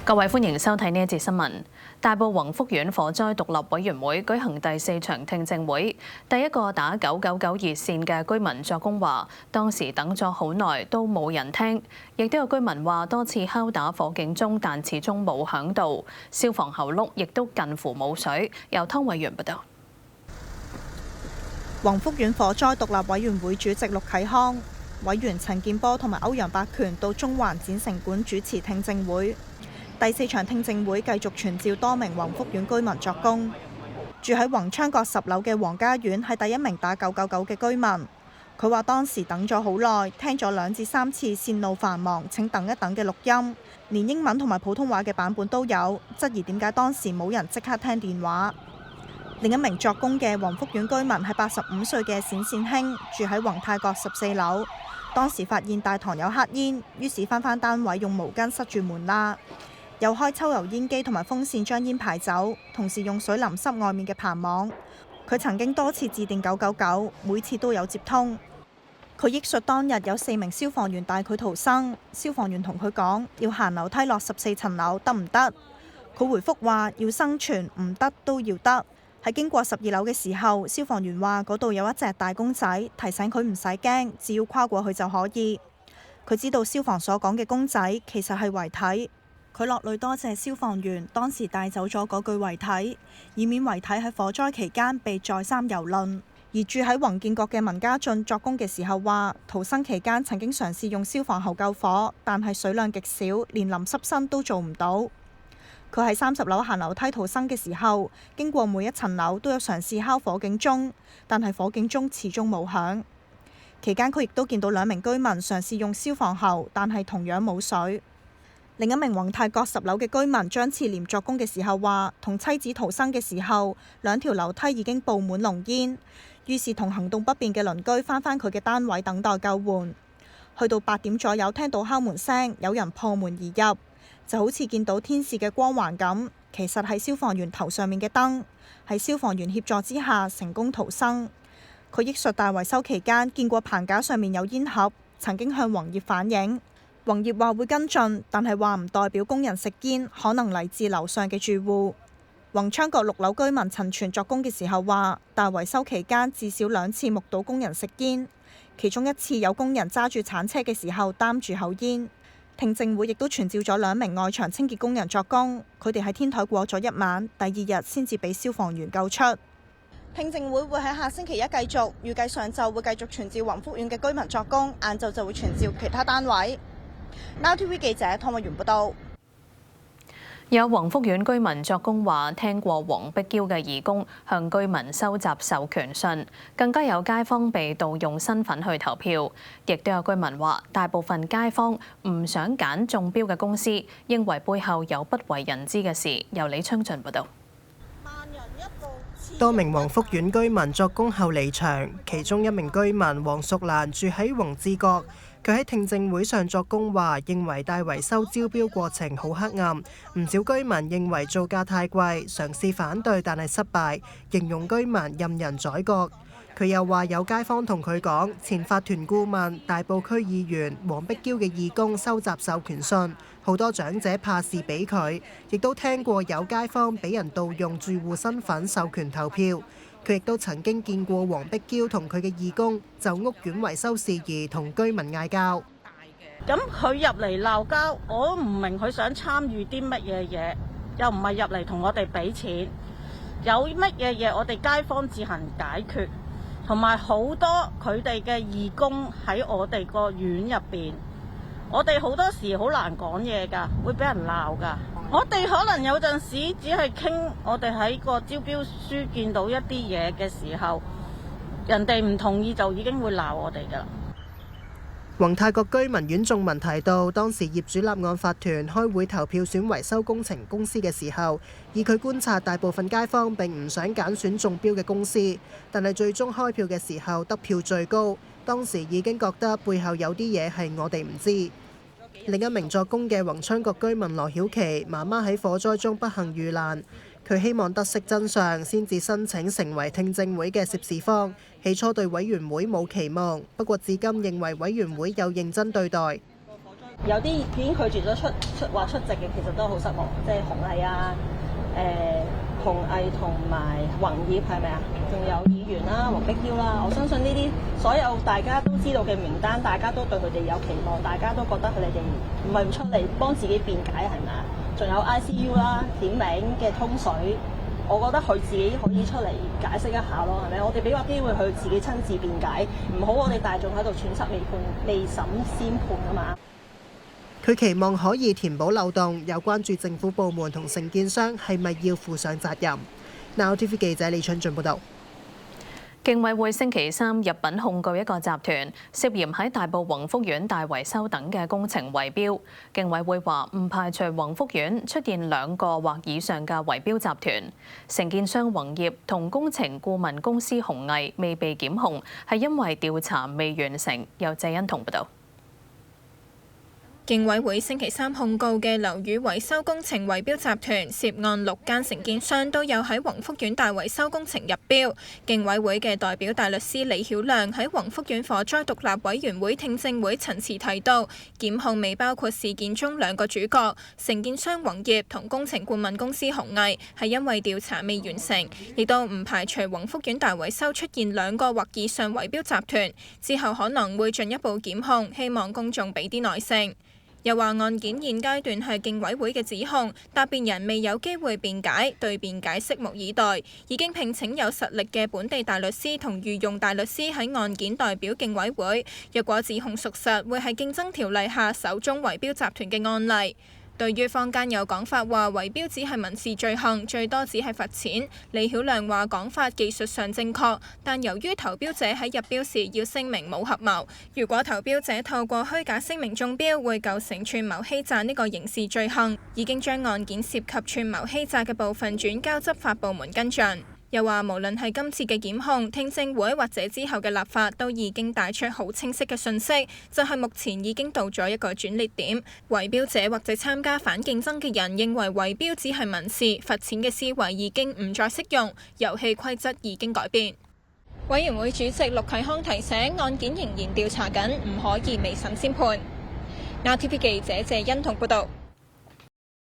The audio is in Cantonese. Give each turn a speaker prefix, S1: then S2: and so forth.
S1: 各位歡迎收睇呢一節新聞。大埔宏福苑火災獨立委員會舉行第4場聽證會，第一個打999熱線嘅居民作供話，當時等咗好耐都冇人聽，亦都有居民話多次敲打火警鐘，但始終冇響到。消防喉轆亦都近乎冇水。由湯偉源報道。
S2: 宏福苑火災獨立委員會主席陸啟康、委員陳健波同埋歐陽伯權到中環展城館主持聽證會。第4場聽證會繼續傳召多名宏福苑居民作供。住喺宏昌閣10樓嘅黃家苑係第一名打999嘅居民。佢話當時等咗好耐，聽咗2至3次線路繁忙請等一等嘅錄音，連英文同埋普通話嘅版本都有，質疑點解當時冇人即刻聽電話。另一名作供嘅宏福苑居民係85歲嘅冼善興，住喺宏泰閣14樓。當時發現大堂有黑煙，於是返單位用毛巾塞住門啦，又開抽油煙機同埋風扇將煙排走，同時用水淋濕外面嘅棚網。佢曾經多次致電999，每次都有接通。佢憶述當日有4名消防員帶佢逃生，消防員同佢講要行樓梯落14層樓得唔得？佢回覆話要生存唔得都要得。喺經過12樓嘅時候，消防員話嗰度有一隻大公仔，提醒佢唔使驚，只要跨過去就可以。佢知道消防所講嘅公仔其實係遺體。佢落淚多謝消防員當時帶走咗嗰具遺體，以免遺體喺火災期間被再三蹂躪。而住喺宏建閣嘅文家俊作供嘅時候話，逃生期間曾經嘗試用消防喉救火，但係水量極少，連淋濕身都做唔到。佢喺30樓行樓梯逃生嘅時候，經過每一層樓都有嘗試敲火警鐘，但係火警鐘始終冇響。期間佢亦都見到2名居民嘗試用消防喉，但係同樣冇水。另一名宏泰閣10樓嘅居民張賜廉作供嘅時候話，同妻子逃生嘅時候，2條樓梯已經佈滿濃煙，於是同行動不便嘅鄰居返佢嘅單位等待救援。去到8點左右，聽到敲門聲，有人破門而入，就好似見到天使嘅光環咁，其實係消防員頭上面嘅燈，喺消防員協助之下成功逃生。佢憶述大維修期間見過棚架上面有煙盒，曾經向宏業反映。宏業話會跟進，但係話唔代表工人食煙，可能嚟自樓上嘅住戶。宏昌閣6樓居民陳全作供嘅時候話，大維修期間至少2次目睹工人食煙，其中1次有工人揸住鏟車嘅時候擔住口煙。聽證會亦都傳召咗2名外牆清潔工人作供，佢哋喺天台過咗1晚，第2日先至俾消防員救出。聽證會會喺下星期一繼續，預計上晝會繼續傳召宏福苑嘅居民作供，晏晝就會傳召其他單位。Now TV 記者湯偉源報道。
S1: 有宏福苑居民作供話，聽過黃碧嬌嘅義工向居民收集授權信，更加有街坊被盜用身份去投票。亦都有居民話，大部分街坊唔想揀中標嘅公司，認為背後有不為人知嘅事。由李昌俊報道。
S3: 多名宏福苑居民作供後離場，其中1名居民黃淑蘭住喺宏志閣。佢喺聽證會上作供話，認為大維修招標過程好黑暗，唔少居民認為造價太貴，嘗試反對但係失敗，形容居民任人宰割。佢又話有街坊同佢講，前法團顧問、大埔區議員黃碧嬌嘅義工收集授權信，好多長者怕事俾佢，亦都聽過有街坊俾人盜用住戶身份授權投票。佢亦都曾經見過黃碧嬌同佢嘅義工就屋苑維修事宜同居民嗌交。
S4: 咁佢入嚟鬧交，我唔明佢想參與啲乜嘢嘢，又唔係入嚟同我哋俾錢，有乜嘢嘢我哋街坊自行解決，同埋好多佢哋嘅義工喺我哋個院入邊，我哋好多時好難講嘢㗎，會俾人鬧㗎。我哋可能有陣時只係傾，我哋喺個招標書見到一啲嘢嘅時候，人哋唔同意就已經會鬧我哋㗎啦。
S3: 宏泰閣居民阮仲文提到，當時業主立案法團開會投票選維修工程公司嘅時候，以佢觀察，大部分街坊並唔想揀選中標嘅公司，但係最終開票嘅時候得票最高，當時已經覺得背後有啲嘢係我哋唔知。另一名作供嘅宏昌閣居民羅曉琪媽媽喺火災中不幸遇難，佢希望得悉真相先至申請成為聽證會嘅涉事方。起初對委員會冇期望，不過至今認為委員會有認真對待。
S4: 有啲已經拒絕咗話出席嘅，其實都好失望，即係紅藝啊、紅藝同埋宏業係咪啊？仲有議員啦、黃碧嬌啦，我相信呢啲所有大家都知道嘅名單，大家都對佢哋有期望，大家都覺得佢哋唔係唔出嚟幫自己辯解係咪啊？仲有 ICU 啦、點名嘅通水，我覺得佢自己可以出嚟解釋一下咯，係咪？我哋俾個機會佢自己親自辯解，唔好我哋大眾喺度揣測未審先判啊嘛。
S3: 佢期望可以填補漏洞，又關注政府部門同承建商係咪要負上責任。Now TV 記者李春俊報導。
S1: 競委會星期三入稟控告一個集團涉嫌喺大埔宏福苑大維修等嘅工程圍標。競委會話唔排除宏福苑出現2個或以上嘅圍標集團。承建商宏業同工程顧問公司紅藝未被檢控，係因為調查未完成。由謝欣彤報導。
S5: 競委會星期三控告嘅樓宇維修工程圍標集團涉案6間承建商都有喺宏福苑大維修工程入標。競委會嘅代表大律師李曉亮喺宏福苑火災獨立委員會聽證會陳詞提到，檢控未包括事件中2個主角承建商宏業同工程顧問公司紅藝，係因為調查未完成，亦都唔排除宏福苑大維修出現2個或以上圍標集團，之後可能會進一步檢控，希望公眾俾啲耐性。又話案件現階段係競委會嘅指控，答辯人未有機會辯解，對辯解拭目以待。已經聘請有實力嘅本地大律師同御用大律師喺案件代表競委會。若果指控屬實，會係競爭條例下首宗圍標集團嘅案例。對於坊間有講法話圍標只係民事罪行，最多只係罰錢，李曉亮話講法技術上正確，但由於投標者喺入標時要聲明冇合謀，如果投標者透過虛假聲明中標，會構成串謀欺詐呢個刑事罪行，已經將案件涉及串謀欺詐嘅部分轉交執法部門跟進。又話無論係今次嘅檢控、聽證會或者之後嘅立法，都已經帶出好清晰嘅訊息，就係目前已經到咗一個轉捩點。圍標者或者參加反競爭嘅人認為圍標只係民事，罰錢嘅思維已經唔再適用，遊戲規則已經改變。委員會主席陸啟康提醒，案件仍然調查緊，唔可以未審先判。Now TV 記者謝欣彤報導。